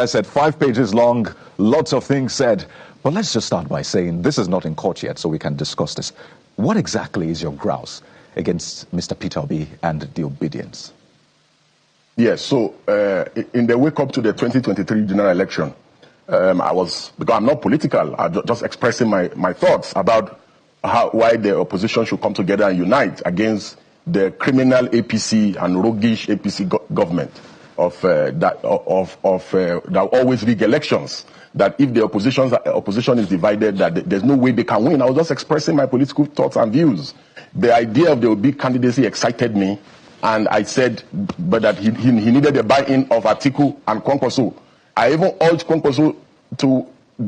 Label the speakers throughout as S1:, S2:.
S1: I said 5 pages long, lots of things said. But let's just start by saying this is not in court yet, so we can discuss this. What exactly is your grouse against Mr. Peter Obi and the obedience?
S2: Yes, so in the wake up to the 2023 general election, because I'm not political, I'm just expressing my thoughts about why the opposition should come together and unite against the criminal APC and roguish APC government that always rig elections. That if the opposition is divided, that there's no way they can win. I was just expressing my political thoughts and views. The idea of the Obi candidacy excited me, and I said, but that he needed the buy-in of Atiku and Kwankwaso. I even urged Kwankwaso to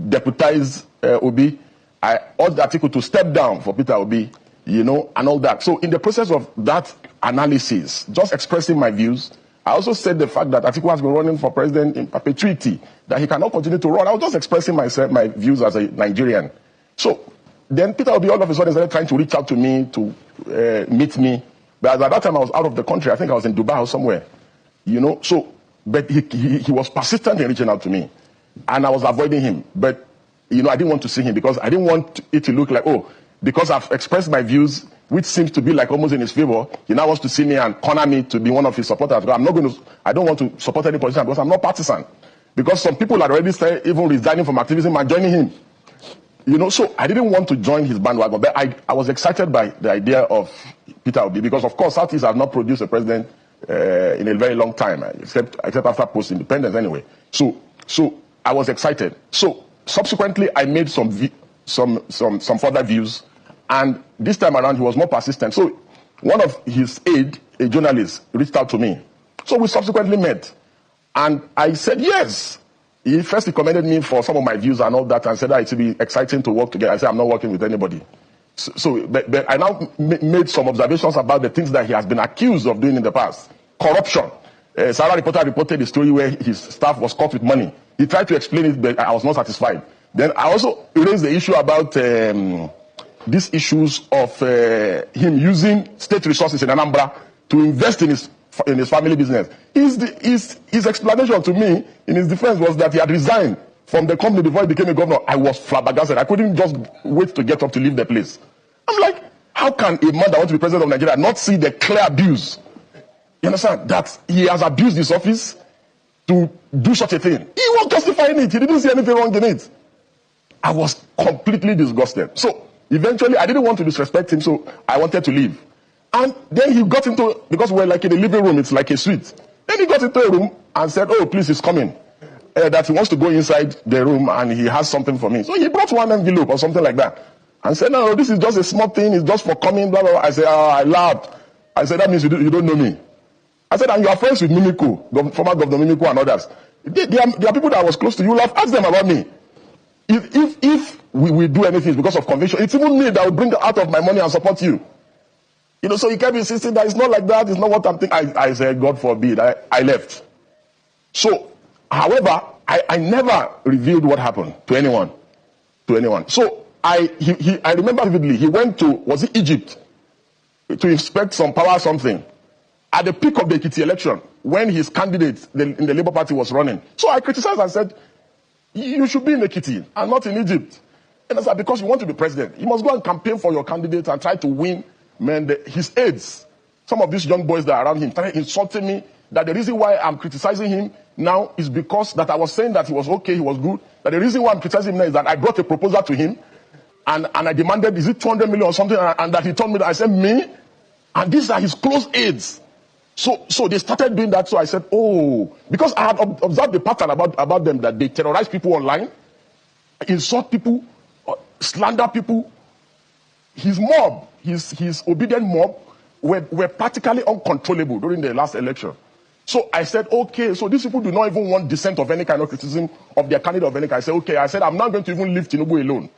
S2: deputize Obi. I urged Atiku to step down for Peter Obi, and all that. So in the process of that analysis, just expressing my views, I also said the fact that Atiku has been running for president in perpetuity, that he cannot continue to run. I was just expressing my views as a Nigerian. So then Peter Obi all of a sudden started trying to reach out to me to meet me. But at that time I was out of the country. I think I was in Dubai or somewhere. So, but he was persistent in reaching out to me. And I was avoiding him. But, I didn't want to see him because I didn't want it to look like, because I've expressed my views, which seems to be like almost in his favor, he now wants to see me and corner me to be one of his supporters. I don't want to support any politician because I'm not partisan. Because some people are already even resigning from activism and joining him. So I didn't want to join his bandwagon. But I was excited by the idea of Peter Obi because, of course, Southeast has not produced a president in a very long time, except after post-independence anyway. So I was excited. So subsequently, I made some further views. And this time around, he was more persistent. So one of his aides, a journalist, reached out to me. So we subsequently met. And I said, yes. He first recommended me for some of my views and all that and said that it would be exciting to work together. I said, I'm not working with anybody. But I now made some observations about the things that he has been accused of doing in the past. Corruption. Sarah reporter reported the story where his staff was caught with money. He tried to explain it, but I was not satisfied. Then I also raised the issue about these issues of him using state resources in Anambra to invest in his family business. His explanation to me in his defense was that he had resigned from the company before he became a governor. I was flabbergasted. I couldn't just wait to get up to leave the place. I'm like, how can a man that wants to be president of Nigeria not see the clear abuse? You understand? That he has abused his office to do such a thing. He was justifying it. He didn't see anything wrong in it. I was completely disgusted. So eventually, I didn't want to disrespect him, so I wanted to leave. And then he got into, because we're like in the living room, it's like a suite. Then he got into a room and said, please, he's coming. That he wants to go inside the room and he has something for me. So he brought one envelope or something like that. And said, no, this is just a small thing, it's just for coming, blah, blah, blah. I said, I laughed. I said, that means you don't know me. I said, and you are friends with Mimiko, former Governor Mimiko and others. There are people that was close to you, you'll have asked them about me. If we do anything because of conviction, it's even me that will bring out of my money and support you. So he kept insisting that it's not like that, it's not what I'm thinking. I said, God forbid, I left. So, however, I never revealed what happened to anyone. So, I remember vividly, he went to, was it Egypt, to inspect some power something, at the peak of the Ekiti election, when his candidate in the Labour Party was running. So I criticized and said, you should be in Ekiti and not in Egypt. And I said, because you want to be president, you must go and campaign for your candidate and try to win. His aides, some of these young boys that are around him, started insulting me that the reason why I'm criticizing him now is because that I was saying that he was okay, he was good. That the reason why I'm criticizing him now is that I brought a proposal to him and I demanded, is it 200 million or something? And that he told me that. I said, me? And these are his close aides. So they started doing that. So I said, because I had observed the pattern about them, that they terrorize people online, insult people, slander people. His mob, his obedient mob, were practically uncontrollable during the last election. So I said, okay, so these people do not even want dissent of any kind of criticism of their candidate of any kind. I said, I'm not going to even leave Tinubu alone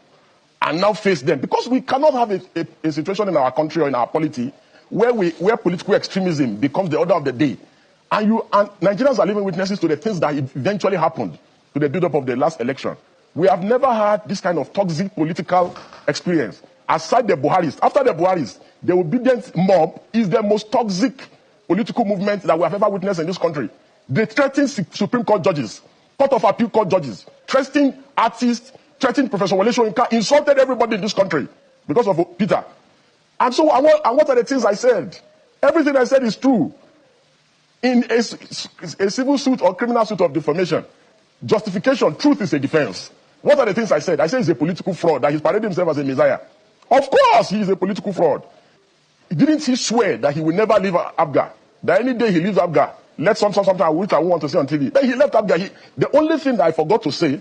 S2: and now face them. Because we cannot have a situation in our country or in our polity where political extremism becomes the order of the day. And Nigerians are living witnesses to the things that eventually happened to the build-up of the last election. We have never had this kind of toxic political experience. Aside the Buharis, after the Buharis, the obedient mob is the most toxic political movement that we have ever witnessed in this country. They threaten Supreme Court judges. Court of Appeal court judges, threatening artists, threatening Professor Wole Soyinka, insulted everybody in this country because of Peter. And so, and what are the things I said? Everything I said is true. In a civil suit or criminal suit of defamation, justification, truth is a defense. What are the things I said? I said he's a political fraud, that he's paraded himself as a messiah. Of course, he is a political fraud. Didn't he swear that he will never leave Abga? That any day he leaves Abga, let something which I won't want to say on TV. Then he left Abga. The only thing that I forgot to say,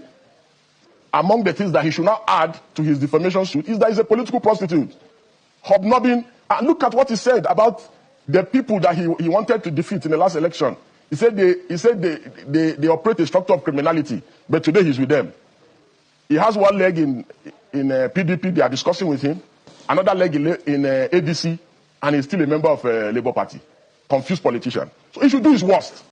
S2: among the things that he should now add to his defamation suit, is that he's a political prostitute. Hobnobbing. And look at what he said about the people that he wanted to defeat in the last election. He said they operate a structure of criminality, but today he's with them. He has one leg in PDP, they are discussing with him, another leg in ADC, and he's still a member of Labour Party. Confused politician. So he should do his worst.